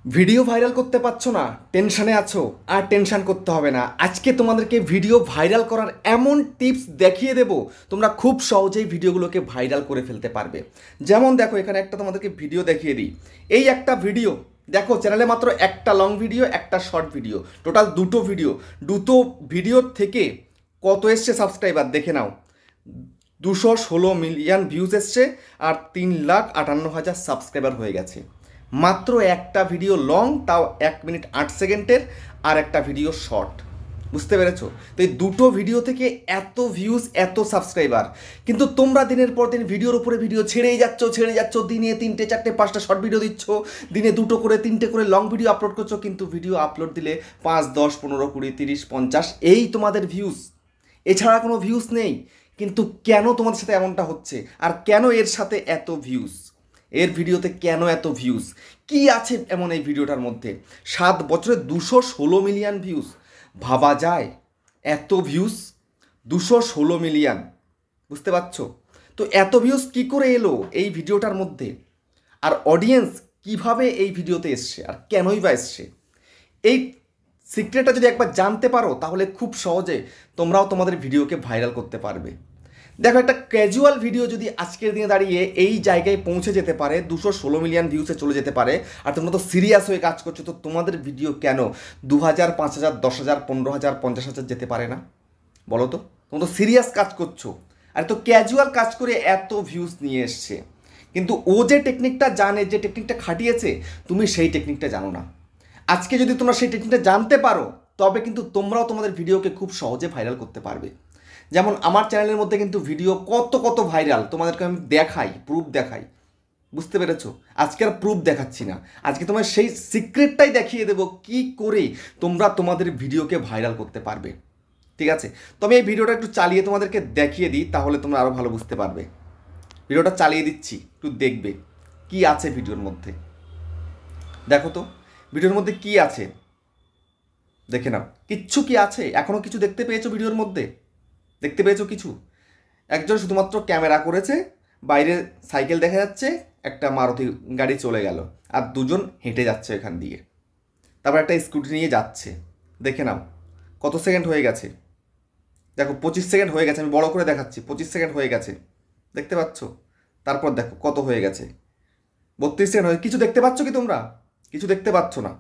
Video viral করতে পারছো না, টেনশনে আছো, আর টেনশন করতে হবে না। আজকে তোমাদেরকে ভিডিও ভাইরাল করার এমন টিপস দেখিয়ে দেব, তোমরা খুব সহজেই ভিডিওগুলোকে ভাইরাল করে ফেলতে পারবে। যেমন দেখো, এখানে একটা তোমাদেরকে ভিডিও দেখিয়ে দিই। এই একটা ভিডিও দেখো, চ্যানেলে মাত্র একটা লং ভিডিও, একটা শর্ট ভিডিও, টোটাল দুটো ভিডিওর থেকে কত এসছে সাবস্ক্রাইবার দেখে নাও। 216 মিলিয়ন ভিউজ এসছে আর 3,58,000 সাবস্ক্রাইবার হয়ে গেছে। মাত্র একটা ভিডিও লং, তাও 1 মিনিট 8 সেকেন্ডের, আর একটা ভিডিও শর্ট। বুঝতে পেরেছো? তো এই দুটো ভিডিও থেকে এত ভিউজ, এত সাবস্ক্রাইবার। কিন্তু তোমরা দিনের পর দিন ভিডিওর উপরে ভিডিও ছেড়েই যাচ্ছ। দিনে 3টে 4টে 5টা শর্ট ভিডিও দিচ্ছ, দিনে 2টো করে 3টে করে লং ভিডিও আপলোড করছো, কিন্তু ভিডিও আপলোড দিলে 5, 10, 15, 20, 30, 50 এই তোমাদের ভিউজ, এছাড়া কোনো ভিউজ নেই। কিন্তু কেন তোমাদের সাথে এমনটা হচ্ছে, আর কেন এর সাথে এত ভিউজ, এর ভিডিওতে কেন এত ভিউজ, কি আছে এমন এই ভিডিওটার মধ্যে? 7 বছরে 216 মিলিয়ন ভিউজ, ভাবা যায়? এত ভিউজ, 216 মিলিয়ন, বুঝতে পারছো? তো এত ভিউজ কি করে এলো এই ভিডিওটার মধ্যে, আর অডিয়েন্স কিভাবে এই ভিডিওতে এসছে, আর কেনই বা এসছে? এই সিক্রেটটা যদি একবার জানতে পারো, তাহলে খুব সহজে তোমরাও তোমাদের ভিডিওকে ভাইরাল করতে পারবে। দেখো, একটা ক্যাজুয়াল ভিডিও যদি আজকের দিনে দাঁড়িয়ে এই জায়গায় পৌঁছে যেতে পারে, 216 মিলিয়ন ভিউসে চলে যেতে পারে, আর তোমরা তো সিরিয়াস হয়ে কাজ করছো, তো তোমাদের ভিডিও কেন 2,000, 5,000, 10,000, 15,000, 50,000 যেতে পারে না? বলো তো, তোমরা তো সিরিয়াস কাজ করছো, আর তো ক্যাজুয়াল কাজ করে এত ভিউজ নিয়ে এসছে। কিন্তু ও যে টেকনিকটা জানে, যে টেকনিকটা খাটিয়েছে, তুমি সেই টেকনিকটা জানো না। আজকে যদি তোমরা সেই টেকনিকটা জানতে পারো, তবে কিন্তু তোমরাও তোমাদের ভিডিওকে খুব সহজে ভাইরাল করতে পারবে। যেমন আমার চ্যানেলের মধ্যে কিন্তু ভিডিও কত কত ভাইরাল, তোমাদেরকে আমি দেখাই, প্রুফ দেখাই। বুঝতে পেরেছো? আজকে আর প্রুফ দেখাচ্ছি না, আজকে তোমার সেই সিক্রেটটাই দেখিয়ে দেবো কি করে তোমরা তোমাদের ভিডিওকে ভাইরাল করতে পারবে। ঠিক আছে? তো আমি এই ভিডিওটা একটু চালিয়ে তোমাদেরকে দেখিয়ে দিই, তাহলে তোমরা আরও ভালো বুঝতে পারবে। ভিডিওটা চালিয়ে দিচ্ছি, একটু দেখবে কি আছে ভিডিওর মধ্যে। দেখো তো ভিডিওর মধ্যে কি আছে, দেখে নাও। কিচ্ছু কি আছে? এখনও কিছু দেখতে পেয়েছো ভিডিওর মধ্যে? দেখতে পেয়েছো কিছু? একজন শুধুমাত্র ক্যামেরা করেছে, বাইরে সাইকেল দেখা যাচ্ছে, একটা মারুতি গাড়ি চলে গেল, আর দুজন হেঁটে যাচ্ছে এখান দিয়ে, তারপর একটা স্কুটি নিয়ে যাচ্ছে। দেখে নাও কত সেকেন্ড হয়ে গেছে। দেখো 25 সেকেন্ড হয়ে গেছে, আমি বড় করে দেখাচ্ছি, 25 সেকেন্ড হয়ে গেছে, দেখতে পাচ্ছ? তারপর দেখো কত হয়ে গেছে, 32 সেকেন্ড হয়ে। কিছু দেখতে পাচ্ছ কি তোমরা? কিছু দেখতে পাচ্ছ না।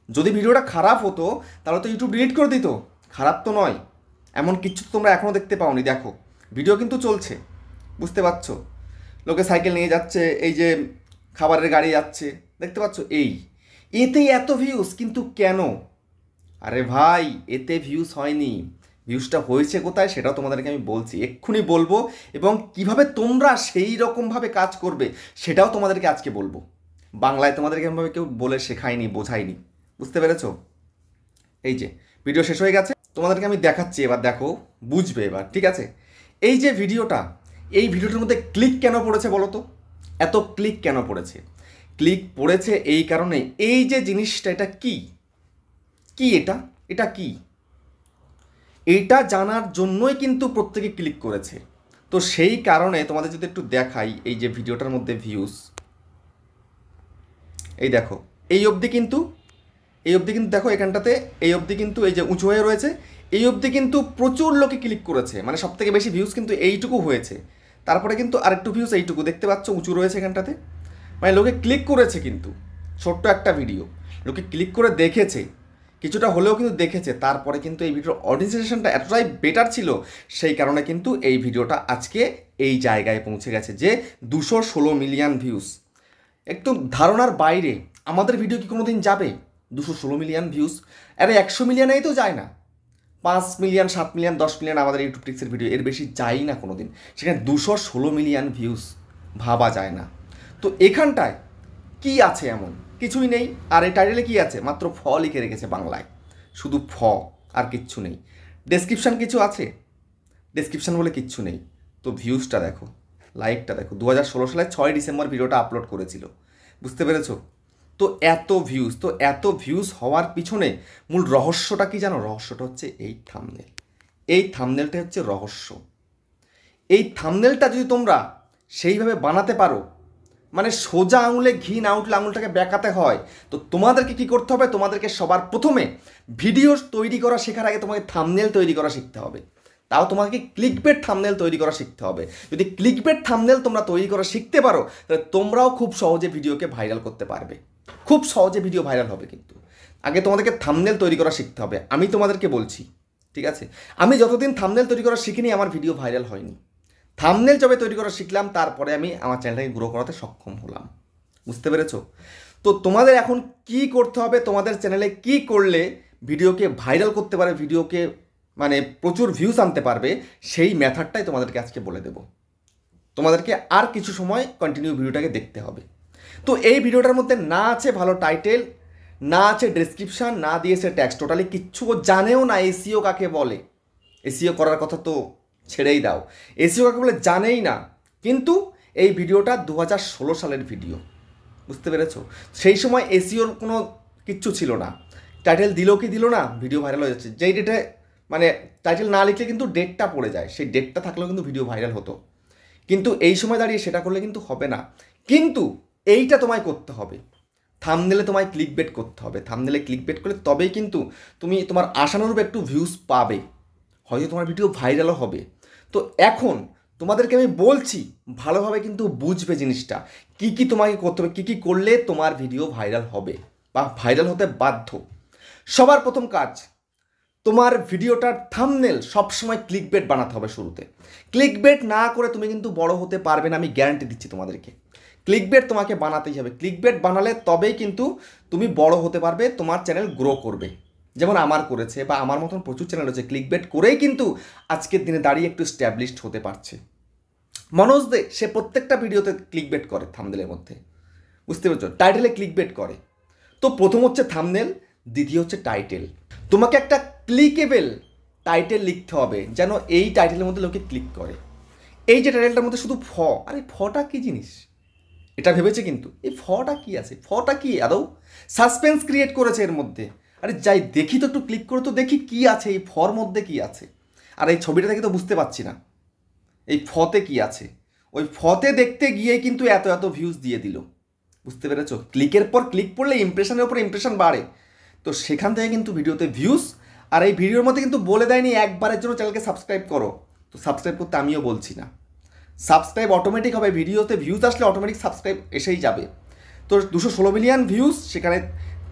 যদি ভিডিওটা খারাপ হতো তাহলে তো ইউটিউব ডিলিট করে দিত। খারাপ তো নয়, এমন কিছু তো তোমরা এখনও দেখতে পাওনি। দেখো ভিডিও কিন্তু চলছে, বুঝতে পারছো? লোকে সাইকেল নিয়ে যাচ্ছে, এই যে খাবারের গাড়ি যাচ্ছে, দেখতে পাচ্ছ? এতেই এত ভিউজ, কিন্তু কেন? আরে ভাই, এতে ভিউজ হয়নি। ভিউজটা হয়েছে কোথায় সেটাও তোমাদেরকে আমি বলছি, এক্ষুনি বলবো। এবং কিভাবে তোমরা সেই রকমভাবে কাজ করবে সেটাও তোমাদেরকে আজকে বলবো। বাংলায় তোমাদেরকে এমনভাবে কেউ বলে শেখায়নি, বোঝায়নি। বুঝতে পেরেছো? এই যে ভিডিও শেষ হয়ে গেছে, তোমাদেরকে আমি দেখাচ্ছি, এবার দেখো, বুঝবে এবার। ঠিক আছে? এই যে ভিডিওটা, এই ভিডিওটার মধ্যে ক্লিক কেন পড়েছে বলো তো? এত ক্লিক কেন পড়েছে? ক্লিক পড়েছে এই কারণে, এই যে জিনিসটা, এটা কি, এটা এটা কি, এইটা জানার জন্যই কিন্তু প্রত্যেকে ক্লিক করেছে। তো সেই কারণে তোমাদের যদি একটু দেখাই, এই যে ভিডিওটার মধ্যে ভিউজ, এই দেখো, এই অবধি কিন্তু, দেখো এখানটাতে, এই অবধি কিন্তু এই যে উঁচু হয়ে রয়েছে, এই অবধি কিন্তু প্রচুর লোকে ক্লিক করেছে, মানে সব থেকে বেশি ভিউজ কিন্তু এইটুকু হয়েছে। তারপরে কিন্তু আরেকটু ভিউজ এইটুকু, দেখতে পাচ্ছ উঁচু রয়েছে এখানটাতে, মানে লোকে ক্লিক করেছে। কিন্তু ছোট্ট একটা ভিডিও, লোকে ক্লিক করে দেখেছে, কিছুটা হলেও কিন্তু দেখেছে। তারপরে কিন্তু এই ভিডিওর অডিয়েন্সেশনটা এতটাই বেটার ছিল, সেই কারণে কিন্তু এই ভিডিওটা আজকে এই জায়গায় পৌঁছে গেছে যে 216 মিলিয়ন ভিউজ। একটু ধারণার বাইরে। আমাদের ভিডিও কি কোনো দিন যাবে 216 মিলিয়ন ভিউজ? আরে 100 মিলিয়নেই তো যায় না। 5 মিলিয়ন, 7 মিলিয়ন, 10 মিলিয়ন আমাদের ইউটিউব টিক্সের ভিডিও, এর বেশি যাই না কোনো দিন। সেখানে 216 মিলিয়ন ভিউজ, ভাবা যায় না। তো এখানটায় কি আছে এমন? কিছুই নেই। আর এই টাইটেলে কী আছে? মাত্র ফ লিখে রেখেছে বাংলায়, শুধু ফ, আর কিচ্ছু নেই। ডেসক্রিপশান কিছু আছে? ডেসক্রিপশান বলে কিচ্ছু নেই। তো ভিউজটা দেখো, লাইকটা দেখো, 2016 সালে 6 ডিসেম্বর ভিডিওটা আপলোড করেছিল। বুঝতে পেরেছো? তো এত ভিউজ হওয়ার পিছনে মূল রহস্যটা কি জানো? রহস্যটা হচ্ছে এই থাম্বনেল। এই থাম্বনেলটা হচ্ছে রহস্য। এই থাম্বনেলটা যদি তোমরা সেইভাবে বানাতে পারো, মানে সোজা আঙুলে ঘি না উঠলে আঙুলটাকে বেঁকাতে হয়। তো তোমাদেরকে কি করতে হবে, তোমাদেরকে সবার প্রথমে ভিডিও তৈরি করা শেখার আগে তোমাকে থাম্বনেল তৈরি করা শিখতে হবে। তাও তোমাকে ক্লিকবেট থাম্বনেল তৈরি করা শিখতে হবে। যদি ক্লিকবেট থাম্বনেল তোমরা তৈরি করা শিখতে পারো তাহলে তোমরাও খুব সহজে ভিডিওকে ভাইরাল করতে পারবে, খুব সহজে ভিডিও ভাইরাল হবে। কিন্তু আগে তোমাদেরকে থাম্বনেল তৈরি করা শিখতে হবে। আমি তোমাদেরকে বলছি, ঠিক আছে, আমি যতদিন থাম্বনেল তৈরি করা শিখিনি আমার ভিডিও ভাইরাল হয়নি। থাম্বনেল যবে তৈরি করা শিখলাম তারপরে আমি আমার চ্যানেলটাকে গ্রো করাতে সক্ষম হলাম। বুঝতে পেরেছো? তো তোমাদের এখন কি করতে হবে, তোমাদের চ্যানেলে কি করলে ভিডিওকে ভাইরাল করতে পারে, ভিডিওকে মানে প্রচুর ভিউজ আনতে পারবে, সেই মেথডটাই তোমাদেরকে আজকে বলে দেবো। তোমাদেরকে আর কিছু সময় কন্টিনিউ ভিডিওটাকে দেখতে হবে। তো এই ভিডিওটার মধ্যে না আছে ভালো টাইটেল, না আছে ডেসক্রিপশান, না দিয়েছে ট্যাক্স, টোটালি কিচ্ছু জানেও না এসইও কাকে বলে। এসইও করার কথা তো ছেড়েই দাও, এসইও কাকে বলে জানেই না। কিন্তু এই ভিডিওটা 2016 সালের ভিডিও। বুঝতে পেরেছো? সেই সময় এসইওর কোনো কিচ্ছু ছিল না। টাইটেল দিল কি দিল না, ভিডিও ভাইরাল হয়ে যাচ্ছে। যেই ডেটে মানে টাইটেল না লিখলে কিন্তু ডেটটা পড়ে যায়, সেই ডেটটা থাকলেও কিন্তু ভিডিও ভাইরাল হতো। কিন্তু এই সময় দাঁড়িয়ে সেটা করলে কিন্তু হবে না। কিন্তু এইটা তোমায় করতে হবে, থাম্বনেলে তোমায় ক্লিকবেট করতে হবে। থাম্বনেলে ক্লিকবেট করলে তবেই কিন্তু তুমি তোমার আশানুরূপ একটু ভিউজ পাবে, হয়তো তোমার ভিডিও ভাইরালও হবে। তো এখন তোমাদেরকে আমি বলছি, ভালোভাবে কিন্তু বুঝবে জিনিসটা, কি কি তোমাকে করতে হবে, কী কী করলে তোমার ভিডিও ভাইরাল হবে বা ভাইরাল হতে বাধ্য। সবার প্রথম কাজ, তোমার ভিডিওটার থাম্বনেল সবসময় ক্লিকবেট বানাতে হবে। শুরুতে ক্লিকবেট না করে তুমি কিন্তু বড় হতে পারবে না, আমি গ্যারান্টি দিচ্ছি তোমাদেরকে। ক্লিকবেট তোমাকে বানাতেই হবে। ক্লিকবেট বানালে তবেই কিন্তু তুমি বড় হতে পারবে, তোমার চ্যানেল গ্রো করবে। যেমন আমার করেছে বা আমার মতন প্রচুর চ্যানেল আছে, ক্লিকবেট করেই কিন্তু আজকের দিনে দাঁড়িয়ে একটু স্ট্যাবলিশড হতে পারছে। মনোজ দে, সে প্রত্যেকটা ভিডিওতে ক্লিকবেট করে থাম্বনেলের মধ্যে। বুঝতে পারছো? টাইটেলে ক্লিকবেট করে। তো প্রথম হচ্ছে থাম্বনেল, দ্বিতীয় হচ্ছে টাইটেল। তোমাকে একটা ক্লিকেবল টাইটেল লিখতে হবে যেন এই টাইটেলের মধ্যে লোকে ক্লিক করে। এই যে টাইটেলটার মধ্যে শুধু আরে ফটা কী জিনিস, এটা ভেবেছে কিন্তু এই ফটা কী আছে, ফটা কী আদৌ, সাসপেন্স ক্রিয়েট করেছে এর মধ্যে। আরে যাই দেখি তো, একটু ক্লিক করে তো দেখি কী আছে এই ফর মধ্যে, কী আছে। আর এই ছবিটা দেখে তো বুঝতে পারছি না এই ফতে কী আছে। ওই ফতে দেখতে গিয়েই কিন্তু এত এত ভিউজ দিয়ে দিল। বুঝতে পেরেছো? ক্লিকের পর ক্লিক পড়লে ইমপ্রেশনের উপর ইমপ্রেশন বাড়ে। তো সেখান থেকে কিন্তু ভিডিওতে ভিউজ। আর এই ভিডিওর মধ্যে কিন্তু বলে দেয়নি একবারের জন্য চ্যানেলকে সাবস্ক্রাইব করো। তো সাবস্ক্রাইব করতে আমিও বলছি না, সাবস্ক্রাইব অটোমেটিক হবে। ভিডিওতে ভিউজ আসলে অটোমেটিক সাবস্ক্রাইব এসেই যাবে। তো 216 মিলিয়ন ভিউজ, সেখানে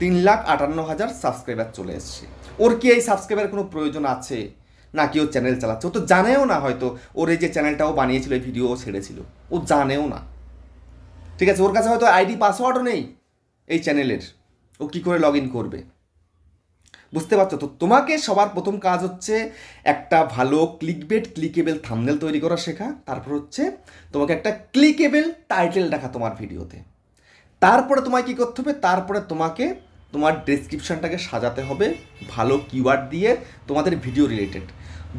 3,58,000 সাবস্ক্রাইবার চলে এসছে। ওর কি এই সাবস্ক্রাইবারের কোনো প্রয়োজন আছে নাকি? ও চ্যানেল চালাচ্ছে, ও তো জানেও না হয়তো ওর এই যে চ্যানেলটাও বানিয়েছিল, এই ভিডিও ছেড়েছিল, ও জানেও না। ঠিক আছে, ওর কাছে হয়তো আইডি পাসওয়ার্ডও নেই এই চ্যানেলের, ও কী করে লগ ইন করবে? বুঝতে পারছো? তো তোমাকে সবার প্রথম কাজ হচ্ছে একটা ভালো ক্লিকেবল থাম্বনেল তৈরি করা শেখা। তারপর হচ্ছে তোমাকে একটা ক্লিকেবল টাইটেল রাখা তোমার ভিডিওতে। তারপরে তোমায় কী করতে হবে, তারপরে তোমাকে তোমার ডেসক্রিপশানটাকে সাজাতে হবে ভালো কিওয়ার্ড দিয়ে তোমাদের ভিডিও রিলেটেড।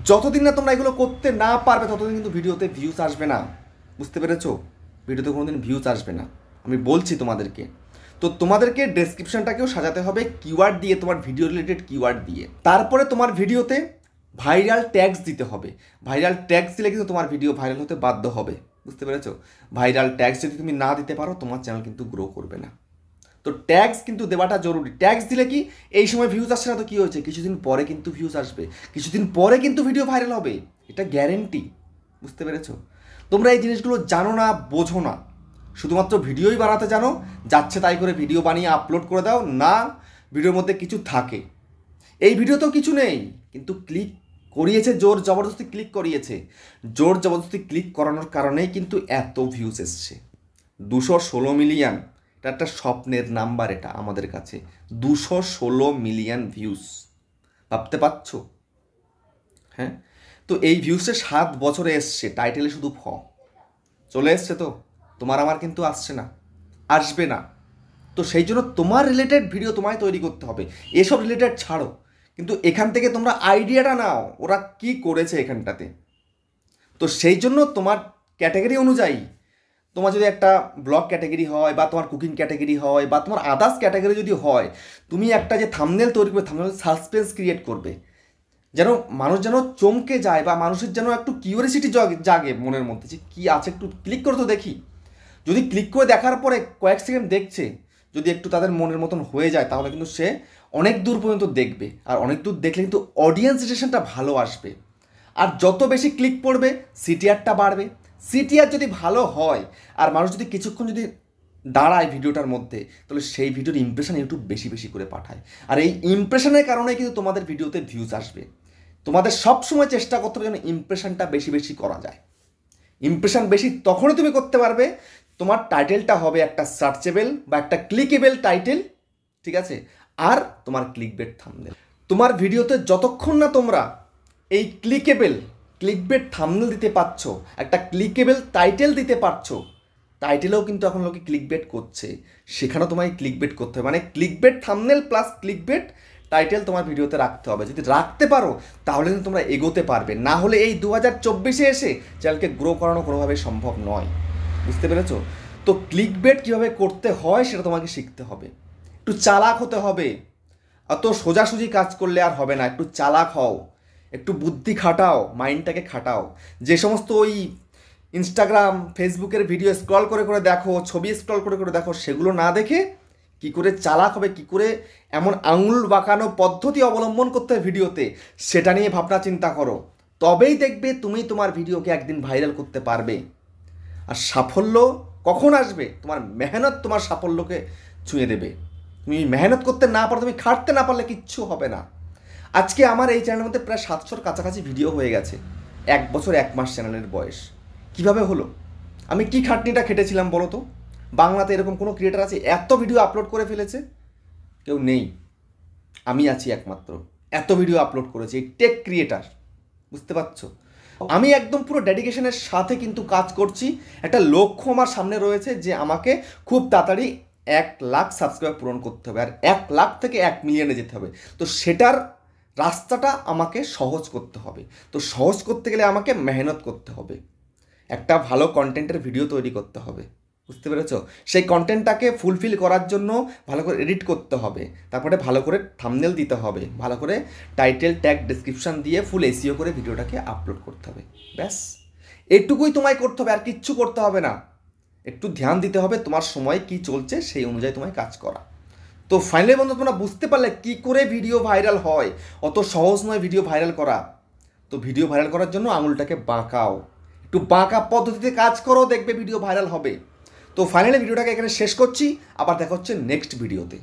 যতদিন না তোমরা এগুলো করতে না পারবে ততদিন কিন্তু ভিডিওতে ভিউজ আসবে না। বুঝতে পেরেছো? ভিডিওতে কোনো দিন ভিউজ আসবে না, আমি বলছি তোমাদেরকে। তো তোমাদেরকে ডেসক্রিপশনটাকেও সাজাতে হবে কিওয়ার্ড দিয়ে, তোমার ভিডিও রিলেটেড কিওয়ার্ড দিয়ে। তারপরে তোমার ভিডিওতে ভাইরাল ট্যাগস দিতে হবে। ভাইরাল ট্যাগস দিলে কিন্তু তোমার ভিডিও ভাইরাল হতে বাধ্য হবে। বুঝতে পেরেছো? ভাইরাল ট্যাগস যদি তুমি না দিতে পারো তোমার চ্যানেল কিন্তু গ্রো করবে না। তো ট্যাগস কিন্তু দেওয়াটা জরুরি। ট্যাগস দিলে কি এই সময় ভিউজ আসছে না তো কী হয়েছে, কিছুদিন পরে কিন্তু ভিউজ আসবে, কিছুদিন পরে কিন্তু ভিডিও ভাইরাল হবে, এটা গ্যারেন্টি। বুঝতে পেরেছো? তোমরা এই জিনিসগুলো জানো না, বোঝো না, শুধুমাত্র ভিডিওই বানাতে জানো, যাচ্ছে তাই করে ভিডিও বানিয়ে আপলোড করে দাও। না, ভিডিওর মধ্যে কিছু থাকে। এই ভিডিওতেও কিছু নেই, কিন্তু ক্লিক করিয়েছে, জোর জবরদস্তি ক্লিক করিয়েছে। জোর জবরদস্তি ক্লিক করানোর কারণেই কিন্তু এত ভিউজ এসছে। 216 মিলিয়ন, এটা একটা স্বপ্নের নাম্বার। এটা আমাদের কাছে 216 মিলিয়ন ভিউজ, ভাবতে পারছো? হ্যাঁ, তো এই ভিউসে 7 বছরে এসছে। টাইটেলে শুধু চলে এসছে। তো তোমার আমার কিন্তু আসছে না, আসবে না। তো সেই জন্য তোমার রিলেটেড ভিডিও তোমায় তৈরি করতে হবে। এসব রিলেটেড ছাড়ো, কিন্তু এখান থেকে তোমরা আইডিয়াটা নাও ওরা কি করেছে এখানটাতে। তো সেই জন্য তোমার ক্যাটাগরি অনুযায়ী, তোমার যদি একটা ব্লগ ক্যাটাগরি হয় বা তোমার কুকিং ক্যাটাগরি হয় বা তোমার আদার্স ক্যাটাগরি যদি হয়, তুমি একটা যে থাম্বনেল তৈরি করবে, থাম্বনেল সাসপেন্স ক্রিয়েট করবে, যেন মানুষ যেন চমকে যায় বা মানুষের যেন একটু কিউরিয়াসিটি জাগে মনের মধ্যে যে কী আছে, একটু ক্লিক করে তো দেখি। যদি ক্লিক করে দেখার পরে কয়েক সেকেন্ড দেখছে, যদি একটু তাদের মনের মতন হয়ে যায়, তাহলে কিন্তু সে অনেক দূর পর্যন্ত দেখবে, আর অনেক দূর দেখলে কিন্তু অডিয়েন্স রিটেনশনটা ভালো আসবে। আর যত বেশি ক্লিক পড়বে সিটিআরটা বাড়বে। সিটিআর যদি ভালো হয় আর মানুষ যদি কিছুক্ষণ যদি দাঁড়ায় ভিডিওটার মধ্যে, তাহলে সেই ভিডিওর ইমপ্রেশন ইউটিউব বেশি বেশি করে পাঠায়। আর এই ইমপ্রেশনের কারণে কিন্তু তোমাদের ভিডিওতে ভিউজ আসবে। তোমাদের সবসময় চেষ্টা করতে হবে যেন ইমপ্রেশনটা বেশি বেশি করা যায়। ইমপ্রেশন বেশি তখনই তুমি করতে পারবে, তোমার টাইটেলটা হবে একটা সার্চেবল বা একটা ক্লিকেবল টাইটেল, ঠিক আছে, আর তোমার ক্লিকবেট থাম্বনেল। তোমার ভিডিওতে যতক্ষণ না তোমরা এই ক্লিকবেট থাম্বনেল দিতে পারছো, একটা ক্লিকেবল টাইটেল দিতে পারছো, টাইটেলেও কিন্তু এখন লোকে ক্লিকবেট করছে, সেখানেও তোমায় ক্লিকবেট করতে হবে। মানে clickbait thumbnail plus clickbait title তোমার ভিডিওতে রাখতে হবে। যদি রাখতে পারো তাহলে কিন্তু তোমরা এগোতে পারবে, না হলে এই 2024-এ এসে চ্যানেলকে গ্রো করানো কোনোভাবেই সম্ভব নয়। বুঝতে পেরেছো? তো ক্লিকবেট কীভাবে করতে হয় সেটা তোমাকে শিখতে হবে, একটু চালাক হতে হবে। অত সোজাসুজি কাজ করলে আর হবে না, একটু চালাক হও, একটু বুদ্ধি খাটাও, মাইন্ডটাকে খাটাও। যে সমস্ত ওই ইনস্টাগ্রাম ফেসবুকের ভিডিও স্ক্রল করে করে দেখো, ছবি স্ক্রল করে করে দেখো, সেগুলো না দেখে কী করে চালাক হবে, কী করে এমন আঙুল বাঁকানো পদ্ধতি অবলম্বন করতে হয় ভিডিওতে, সেটা নিয়ে ভাবনা চিন্তা করো। তবেই দেখবে তুমি তোমার ভিডিওকে একদিন ভাইরাল করতে পারবে। আর সাফল্য কখন আসবে? তোমার মেহনত তোমার সাফল্যকে ছুঁয়ে দেবে। তুমি মেহনত করতে না পারো, তুমি খাটতে না পারলে কিচ্ছু হবে না। আজকে আমার এই চ্যানেলের মধ্যে প্রায় 700-র কাছাকাছি ভিডিও হয়ে গেছে, 1 বছর 1 মাস চ্যানেলের বয়স। কিভাবে হলো? আমি কি খাটনিটা খেটেছিলাম বলো তো? বাংলাতে এরকম কোনো ক্রিয়েটার আছে এত ভিডিও আপলোড করে ফেলেছে? কেউ নেই, আমি আছি একমাত্র। এত ভিডিও আপলোড করেছি, এই টেক ক্রিয়েটার। বুঝতে পারছো? আমি একদম পুরো ডেডিকেশনের সাথে কিন্তু কাজ করছি। একটা লক্ষ্য আমার সামনে রয়েছে যে আমাকে খুব তাড়াতাড়ি 1 লাখ সাবস্ক্রাইবার পূরণ করতে হবে, আর 1 লাখ থেকে 1 মিলিয়নে যেতে হবে। তো সেটার রাস্তাটা আমাকে সহজ করতে হবে। তো সহজ করতে গেলে আমাকে মেহনত করতে হবে, একটা ভালো কন্টেন্টের ভিডিও তৈরি করতে হবে। বুঝতে পেরেছো? সেই কন্টেন্টটাকে ফুলফিল করার জন্য ভালো করে এডিট করতে হবে, তারপরে ভালো করে থাম্বনেল দিতে হবে, ভালো করে টাইটেল ট্যাগ ডেসক্রিপশন দিয়ে ফুল এসইও করে ভিডিওটাকে আপলোড করতে হবে। ব্যাস এটুকুই তোমায় করতে হবে, আর কিচ্ছু করতে হবে না। একটু ধ্যান দিতে হবে তোমার সময় কি চলছে সেই অনুযায়ী তোমায় কাজ করা। তো ফাইনালি বন্ধু, তোমরা বুঝতে পারলে কী করে ভিডিও ভাইরাল হয়। অত সহজ নয় ভিডিও ভাইরাল করা। তো ভিডিও ভাইরাল করার জন্য আঙুলটাকে বাঁকাও, একটু বাঁকা পদ্ধতিতে কাজ করো, দেখবে ভিডিও ভাইরাল হবে। তো ফাইনালি ভিডিওটাকে এখানে শেষ করছি, আবার দেখা হচ্ছে নেক্সট ভিডিওতে।